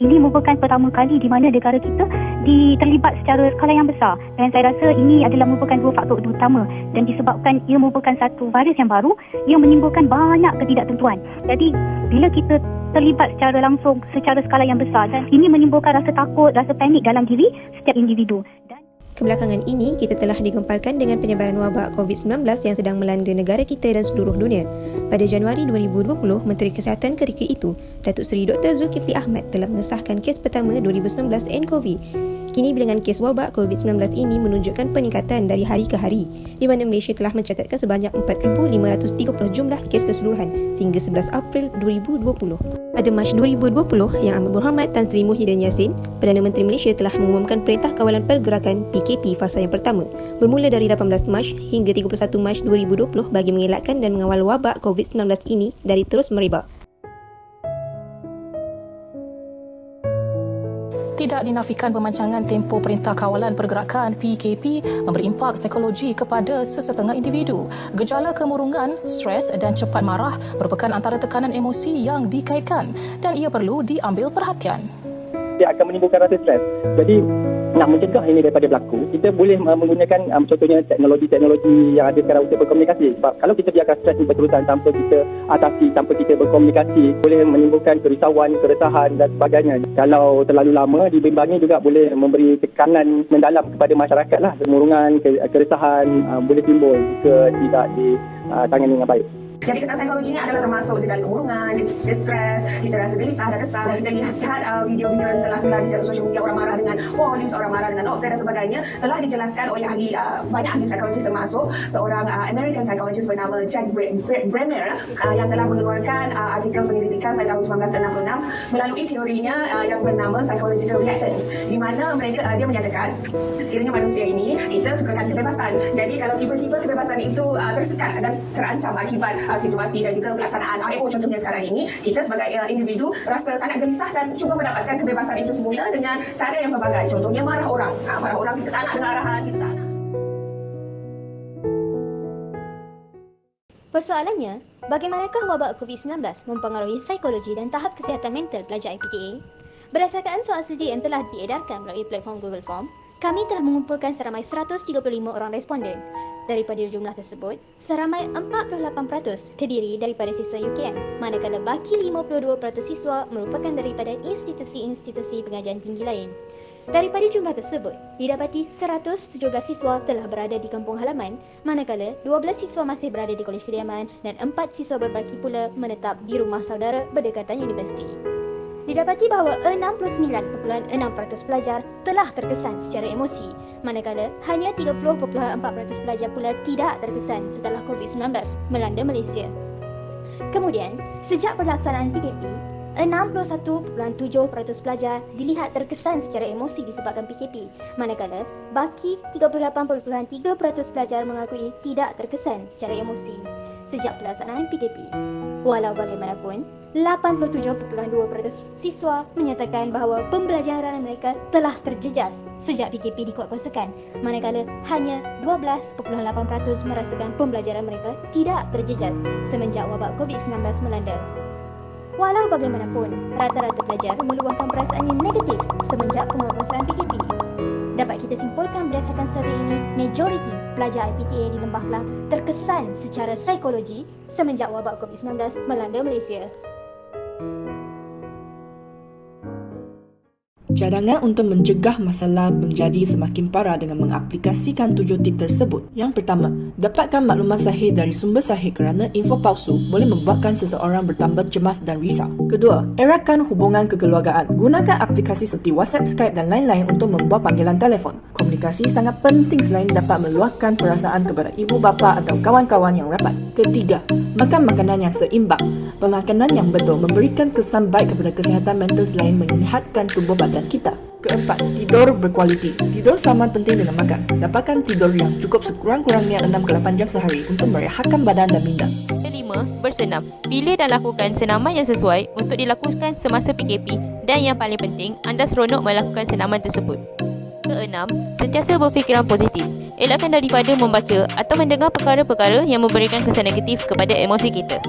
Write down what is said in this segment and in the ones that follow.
Ini merupakan pertama kali di mana negara kita terlibat secara skala yang besar, dan saya rasa ini adalah merupakan dua faktor utama, dan disebabkan ia merupakan satu virus yang baru yang menimbulkan banyak ketidaktentuan. Jadi bila kita terlibat secara langsung secara skala yang besar, dan ini menimbulkan rasa takut, rasa panik dalam diri setiap individu. Kebelakangan ini, kita telah digemparkan dengan penyebaran wabak COVID-19 yang sedang melanda negara kita dan seluruh dunia. Pada Januari 2020, Menteri Kesihatan ketika itu, Datuk Seri Dr. Zulkifli Ahmad telah mengesahkan kes pertama 2019 nCoV. Kini bilangan kes wabak COVID-19 ini menunjukkan peningkatan dari hari ke hari, di mana Malaysia telah mencatatkan sebanyak 4,530 jumlah kes keseluruhan sehingga 11 April 2020. Pada Mac 2020, Yang Amat Berhormat Tan Sri Muhyiddin Yassin, Perdana Menteri Malaysia telah mengumumkan Perintah Kawalan Pergerakan PKP fasa yang pertama, bermula dari 18 Mac hingga 31 Mac 2020 bagi mengelakkan dan mengawal wabak COVID-19 ini dari terus merebak. Tidak dinafikan pemancangan tempoh Perintah Kawalan Pergerakan PKP memberi impak psikologi kepada sesetengah individu. Gejala kemurungan, stres dan cepat marah merupakan antara tekanan emosi yang dikaitkan dan ia perlu diambil perhatian. Dia akan menimbulkan rasa stres. Jadi nak mencegah ini daripada berlaku, kita boleh menggunakan contohnya teknologi yang ada sekarang untuk berkomunikasi. Sebab kalau kita biarkan stres ini berterusan tanpa kita atasi, tanpa kita berkomunikasi, boleh menimbulkan kerisauan, keresahan dan sebagainya. Kalau terlalu lama dibimbangi juga boleh memberi tekanan mendalam kepada masyarakat lah. Kemurungan, keresahan boleh timbul jika tidak ditangani dengan baik. Jadi kesan psikologi ini adalah termasuk gejala kemurungan, kita stres, kita rasa gelisah dan resah. Kita lihat video-video yang telah viral di sosial media, orang marah dengan polis, orang marah dengan doktor dan sebagainya, telah dijelaskan oleh banyak ahli psikologi, termasuk seorang American psychologist bernama Jack Bremer yang telah mengeluarkan artikel penyelidikan pada tahun 1966 melalui teorinya yang bernama psychological reactance, di mana dia menyatakan sekiranya manusia ini kita sukakan kebebasan. Jadi kalau tiba-tiba kebebasan itu tersekat dan terancam akibat situasi dan juga pelaksanaan RMO contohnya sekarang ini, kita sebagai individu rasa sangat gelisah dan cuba mendapatkan kebebasan itu semula dengan cara yang pelbagai. Contohnya marah orang kita tak nak dengar arahan, kita tak nak. Persoalannya, bagaimanakah wabak COVID-19 mempengaruhi psikologi dan tahap kesihatan mental pelajar IPTA? Berdasarkan soal studi yang telah diedarkan melalui platform Google Form, kami telah mengumpulkan seramai 135 orang responden. Daripada jumlah tersebut, seramai 48% terdiri daripada siswa UKM, manakala baki 52% siswa merupakan daripada institusi-institusi pengajian tinggi lain. Daripada jumlah tersebut, didapati 117 siswa telah berada di kampung halaman, manakala 12 siswa masih berada di kolej kediaman dan 4 siswa berbaki pula menetap di rumah saudara berdekatan universiti. Didapati bahawa 69.6% pelajar telah terkesan secara emosi, manakala hanya 30.4% pelajar pula tidak terkesan setelah COVID-19 melanda Malaysia. Kemudian, sejak pelaksanaan PKP, 61.7% pelajar dilihat terkesan secara emosi disebabkan PKP, manakala baki 38.3% pelajar mengakui tidak terkesan secara emosi sejak pelaksanaan PKP. Walau bagaimanapun, 87.2% siswa menyatakan bahawa pembelajaran mereka telah terjejas sejak PKP dikuatkuasakan, manakala hanya 12.8% merasakan pembelajaran mereka tidak terjejas semenjak wabak COVID-19 melanda. Walau bagaimanapun, rata-rata pelajar meluahkan perasaan yang negatif semenjak penguatkuasaan PKP. Dapat kita simpulkan berdasarkan survey ini, majoriti pelajar IPTA di Lembah Kelang terkesan secara psikologi semenjak wabak COVID-19 melanda Malaysia. Cadangan untuk mencegah masalah menjadi semakin parah dengan mengaplikasikan 7 tip tersebut. Yang pertama, dapatkan maklumat sahih dari sumber sahih kerana info palsu boleh membuatkan seseorang bertambah cemas dan risau. Kedua, erakan hubungan kekeluargaan. Gunakan aplikasi seperti WhatsApp, Skype dan lain-lain untuk membuat panggilan telefon. Komunikasi sangat penting selain dapat meluahkan perasaan kepada ibu bapa atau kawan-kawan yang rapat. Ketiga, makan makanan yang seimbang. Pemakanan yang betul memberikan kesan baik kepada kesihatan mental selain menyihatkan tubuh badan kita. Keempat, tidur berkualiti. Tidur sama penting dengan makan. Dapatkan tidur yang cukup sekurang-kurangnya 6 ke 8 jam sehari untuk merehatkan badan dan minda. Kelima, bersenam. Pilih dan lakukan senaman yang sesuai untuk dilakukan semasa PKP dan yang paling penting, anda seronok melakukan senaman tersebut. Keenam, sentiasa berfikiran positif. Elakkan daripada membaca atau mendengar perkara-perkara yang memberikan kesan negatif kepada emosi kita.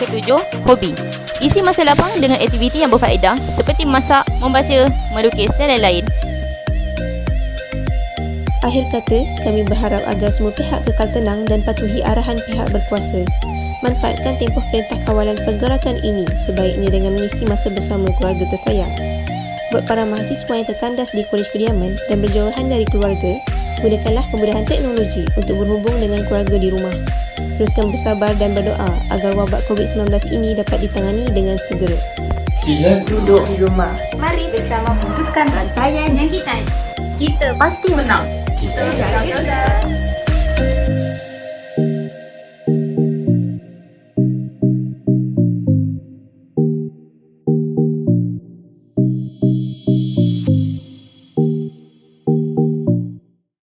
Ketujuh, hobi. Isi masa lapang dengan aktiviti yang berfaedah seperti memasak, membaca, melukis dan lain-lain. Akhir kata, kami berharap agar semua pihak kekal tenang dan patuhi arahan pihak berkuasa. Manfaatkan tempoh perintah kawalan pergerakan ini sebaiknya dengan mengisi masa bersama keluarga tersayang. Buat para mahasiswa yang terkandas di kolej kediaman dan berjauhan dari keluarga, gunakanlah kemudahan teknologi untuk berhubung dengan keluarga di rumah. Teruskan bersabar dan berdoa agar wabak COVID-19 ini dapat ditangani dengan segera. Sila duduk di rumah. Mari bersama memutuskan rantaian jangkitan. Kita pasti menang. kita Jaga-jaga.